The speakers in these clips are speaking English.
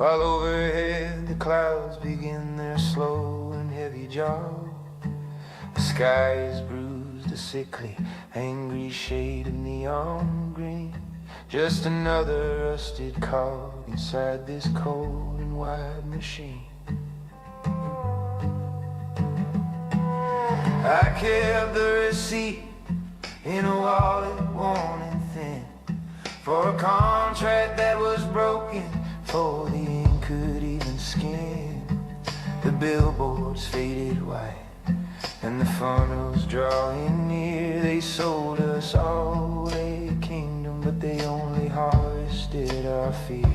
while overhead the clouds begin their slow and heavy jog. The sky is bruised, a sickly, angry shade of neon green. Just another rusted cog inside this cold and wide machine. I kept the receipt in a wallet worn and thin, for a contract that was broken, for the ink could even skin. The billboards faded white and the funnels drawing near. They sold us all a kingdom, but they only harvested our fear.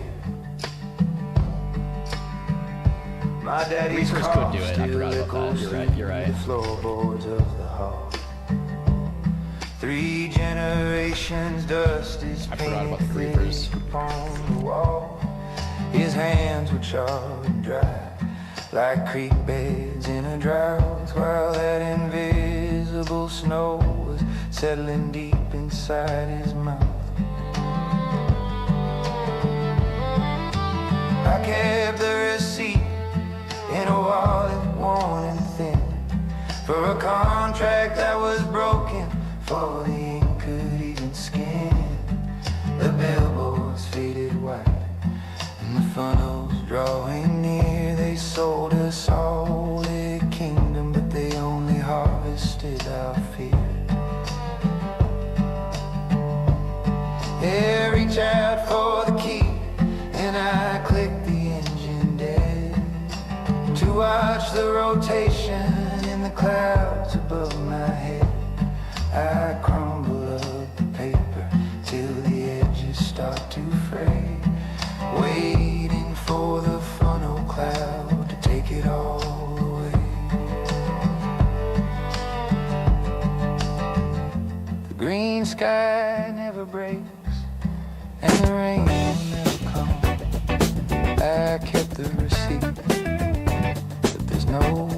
My daddy's car could do it. I forgot about that. You're right. The floorboards of the hall. 3 generations, dust is painted thick upon the wall. His hands were charred and dry, like creek beds in a drought, while that invisible snow was settling deep inside his mouth. I kept the receipt in a wallet worn and thin, for a contract that was broken, for the ink could even skin. The billboards faded white and the funnels drawing near. They sold us all a kingdom, but they only harvested our fear. Yeah, reach out for the key and I clicked the engine dead, to watch the rotation in the clouds above my head. I crumble up the paper till the edges start to fray, waiting for the funnel cloud to take it all away. The green sky never breaks and the rain will never come. I kept the receipt, but there's no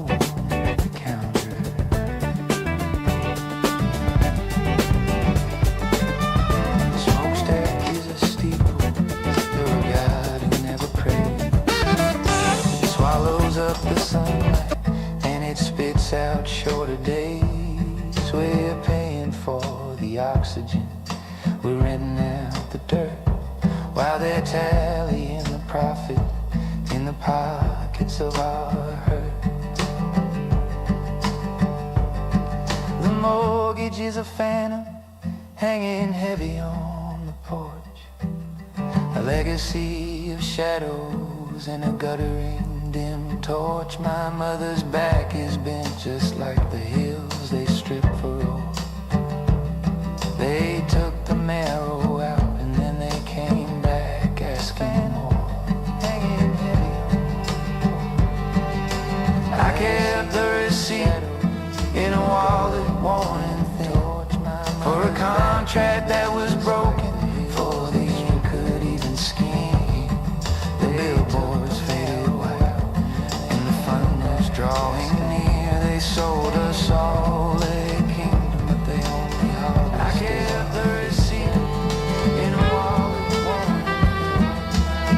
up the sunlight and it spits out shorter days. We're paying for the oxygen, we're renting out the dirt, while they're tallying the profit in the pockets of our hurt. The mortgage is a phantom hanging heavy on the porch, a legacy of shadows and a guttering dim torch. My mother's back is bent just like the hills they strip for ore. They took the marrow out and then they came back asking more. Hanging heavy. I kept the receipt in a wallet worn and thin, for a contract that was broken, for the ink could even skin. The billboards faded white and the funnels drawing near. They sold us all a kingdom, but they only harvested. I kept the receipt in a wallet worn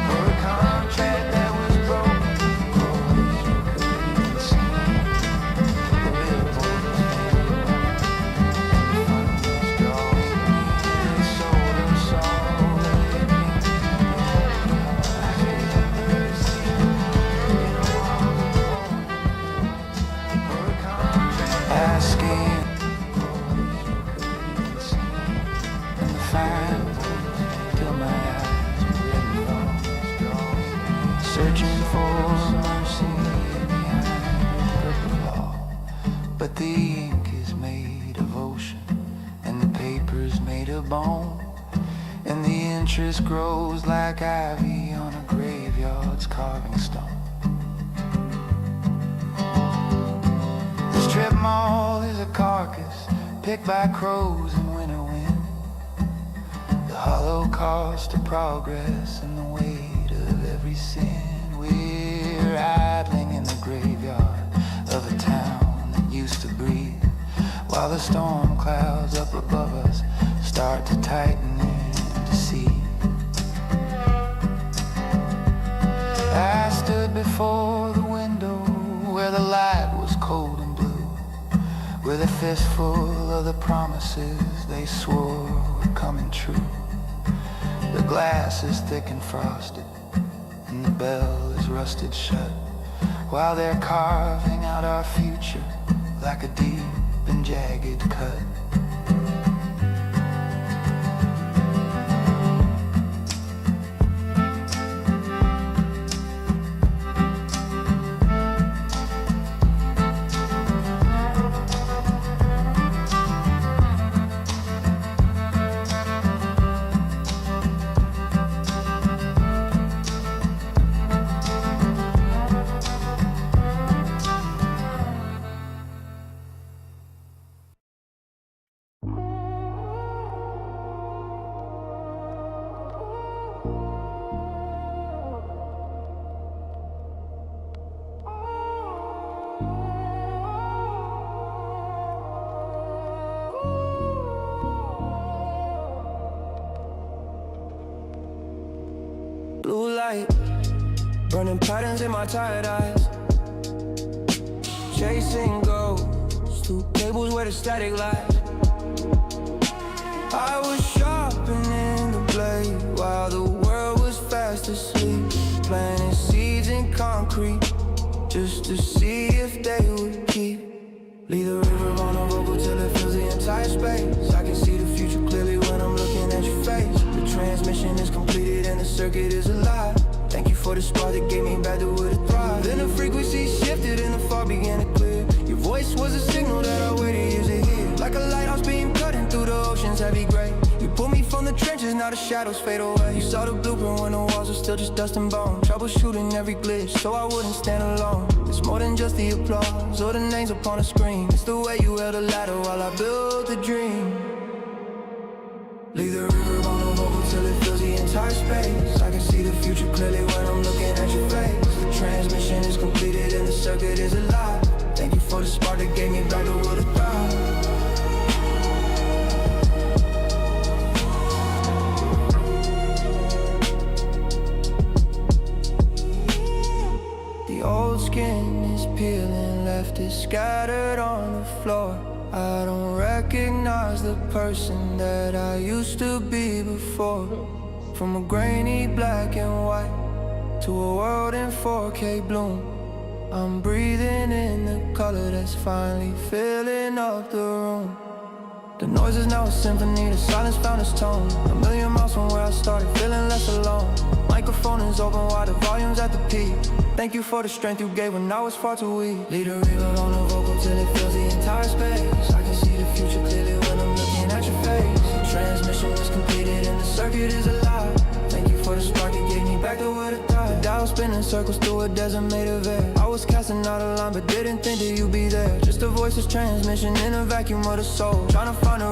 for a contract that was broken, for the ink could even skin. The billboards faded white and the funnels drawing near. They sold us all a kingdom. I kept the receipt in a wallet worn for a contract. I scanned for the ink could even skin, and the fine till my eyes were red and long, searching for mercy behind purple law. But the ink is made of ocean and the paper's made of bone, and the interest grows like ivy on a graveyard's carving stone. The strip mall is a carcass picked by crows in winter wind, the hollow cost of progress and the weight of every sin. We're idling in the graveyard of a town that used to breathe, while the storm clouds up above us start to tighten into sea. with a fistful of the promises they swore were coming true. The glass is thick and frosted, and the bell is rusted shut, while they're carving out our future like a deep and jagged cut. Blue light, burning patterns in my tired eyes. Chasing ghosts through cables where the static lies. I was sharpening the blade while the world was fast asleep, planting seeds in concrete just to see if they would keep. Lead the river on a vocal till it fills the entire space. I can see the future clearly when I'm looking at your face. The transmission is completed and the circuit is alive. Thank you for the spark that gave me back the will to thrive. Then the frequency shifted and the fog began to clear. Your voice was a signal that I waited years to hear. Like a lighthouse beam cutting through the ocean's heavy gray. You pulled me from the trenches, now the shadows fade away. You saw the blueprint when the walls were still just dust and bone. Troubleshooting every glitch so I wouldn't stand alone. It's more than just the applause or the names upon a screen. It's the way you held a ladder while I built the dream. Leave the river on the vocal till it fills the entire space. I can see the future clearly when I'm looking at your face. The transmission is completed and the circuit is alive. Thank you for the spark that gave me back the will to thrive. The old skin is peeling, left it scattered on the floor. I don't recognize the person that I used to be before. From a grainy black and white to a world in 4K bloom, I'm breathing in the color that's finally filling up the room. The noise is now a symphony, the silence found its tone. A million miles from where I started, feeling less alone. Microphone is open while the volume's at the peak. Thank you for the strength you gave when I was far too weak. Lead a river on a vocal till it fills the entire space. I can see the future clearly when I'm looking at your face. The transmission was completed and the circuit is alive. Thank you for the spark that gave me back the will to thrive. The dial spinning circles through a desert made of air. I was casting out a line but didn't think that you'd be there. Just a voiceless transmission in a vacuum of the soul, trying to find a